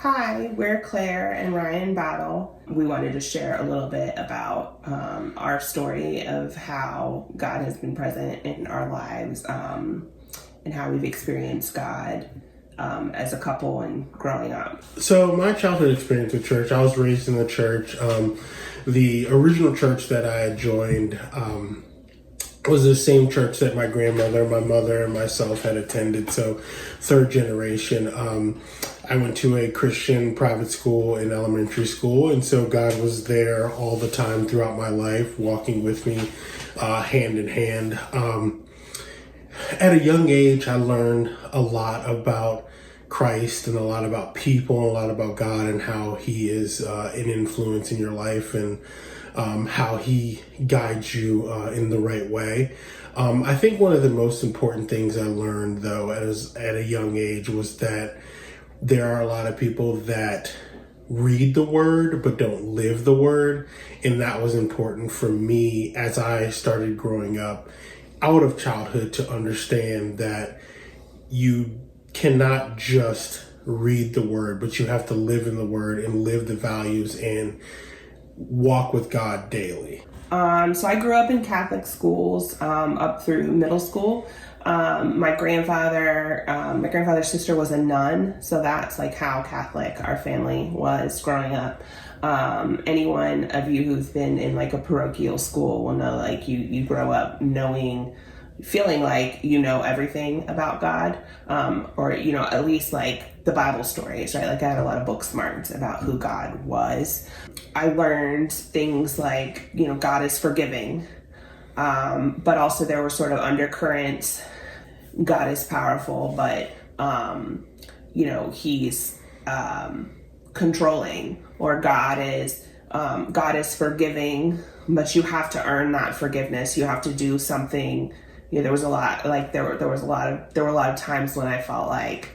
Hi, we're Claire and Ryan Battle. We wanted to share a little bit about our story of how God has been present in our lives and how we've experienced God as a couple and growing up. So my childhood experience with church, I was raised in the church. The original church that I had joined was the same church that my grandmother, my mother, and myself had attended. So third generation. I went to a Christian private school in elementary school. And so God was there all the time throughout my life, walking with me hand in hand. At a young age, I learned a lot about Christ and a lot about people, and a lot about God and how he is an influence in your life and how he guides you in the right way. I think one of the most important things I learned, though, at a young age was that there are a lot of people that read the word but don't live the word. And that was important for me as I started growing up out of childhood to understand that you cannot just read the word, but you have to live in the word and live the values and walk with God daily. So I grew up in Catholic schools up through middle school. My grandfather's sister was a nun, so that's like how Catholic our family was growing up. Anyone of you who's been in like a parochial school will know, like you grow up feeling like you know everything about God, or at least like the Bible stories, right? Like I had a lot of book smarts about who God was. I learned things like God is forgiving, but also there were sort of undercurrents. God is powerful, but he's controlling, or God is forgiving, but you have to earn that forgiveness. You have to do something. There was a lot, like there were a lot of times when I felt like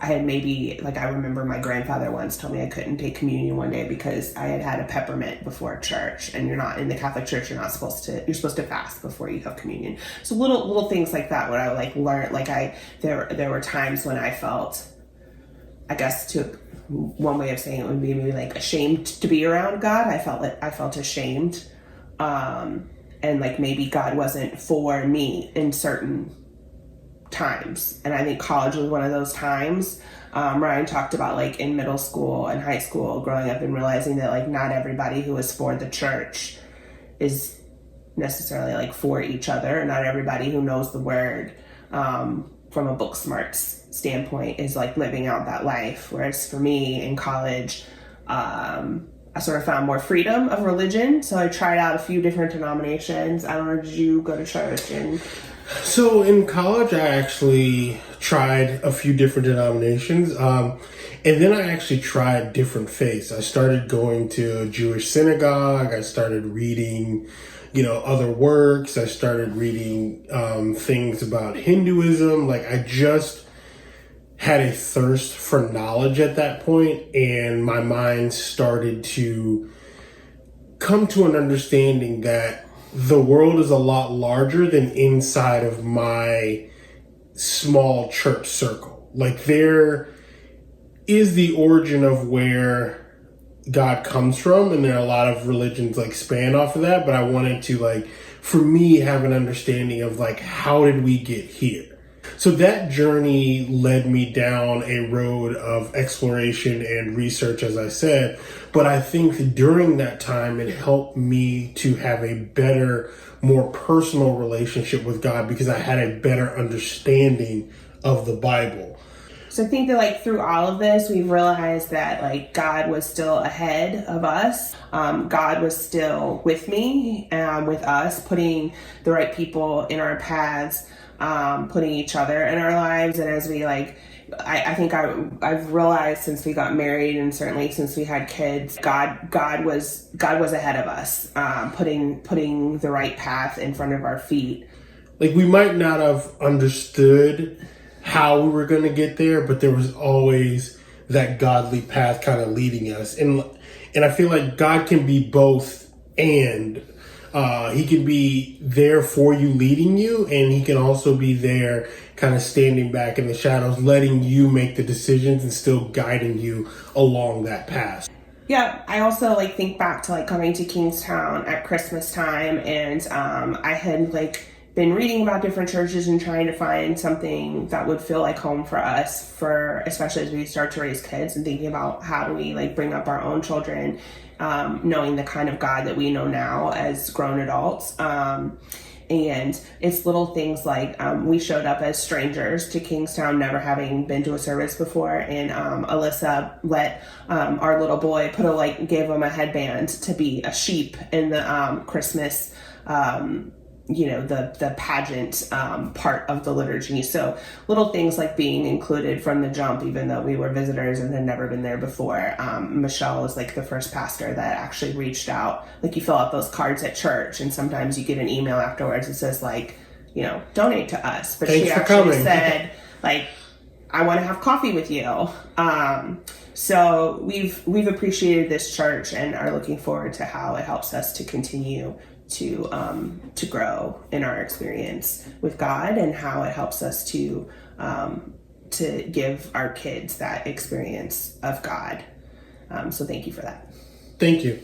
I had maybe, like, I remember my grandfather once told me I couldn't take communion one day because I had had a peppermint before church, and you're not in the Catholic Church. You're supposed to fast before you have communion. So little things like that, where I like learned, like there were times when I felt, I guess one way of saying it would be maybe like ashamed to be around God. I felt ashamed, and like maybe God wasn't for me in certain times. And I think college was one of those times. Ryan talked about like in middle school and high school growing up and realizing that like not everybody who is for the church is necessarily like for each other. Not everybody who knows the word from a book smarts standpoint is like living out that life. Whereas for me in college, I sort of found more freedom of religion. So I tried out a few different denominations. I don't know, did you go to church? So in college, I actually tried a few different denominations. And then I actually tried different faiths. I started going to a Jewish synagogue. I started reading, other works. I started reading things about Hinduism. Like I just had a thirst for knowledge at that point, and my mind started to come to an understanding that the world is a lot larger than inside of my small church circle. Like there is the origin of where God comes from, and there are a lot of religions like span off of that, but I wanted to like, for me, have an understanding of like, how did we get here? So that journey led me down a road of exploration and research, as I said. But I think during that time, it helped me to have a better, more personal relationship with God because I had a better understanding of the Bible. So I think that like through all of this, we've realized that like God was still ahead of us. God was still with me and with us, putting the right people in our paths, putting each other in our lives. And as we I think I've realized since we got married, and certainly since we had kids, God was ahead of us, putting the right path in front of our feet. Like we might not have understood how we were going to get there, but there was always that godly path kind of leading us. And I feel like God can be both and. He can be there for you, leading you, and he can also be there kind of standing back in the shadows, letting you make the decisions and still guiding you along that path. Yeah, I also like think back to like coming to Kingstowne at Christmas time, and I had like been reading about different churches and trying to find something that would feel like home for us, for especially as we start to raise kids and thinking about how do we like bring up our own children, knowing the kind of God that we know now as grown adults. And it's little things like we showed up as strangers to Kingstowne, never having been to a service before, and Alyssa let our little boy gave him a headband to be a sheep in the Christmas, the pageant part of the liturgy. So little things like being included from the jump, even though we were visitors and had never been there before. Michelle is like the first pastor that actually reached out. Like you fill out those cards at church, and sometimes you get an email afterwards that says like, donate to us. But Thanks she for actually coming. said like, I want to have coffee with you. So we've appreciated this church and are looking forward to how it helps us to continue to grow in our experience with God, and how it helps us to give our kids that experience of God. So thank you for that. Thank you.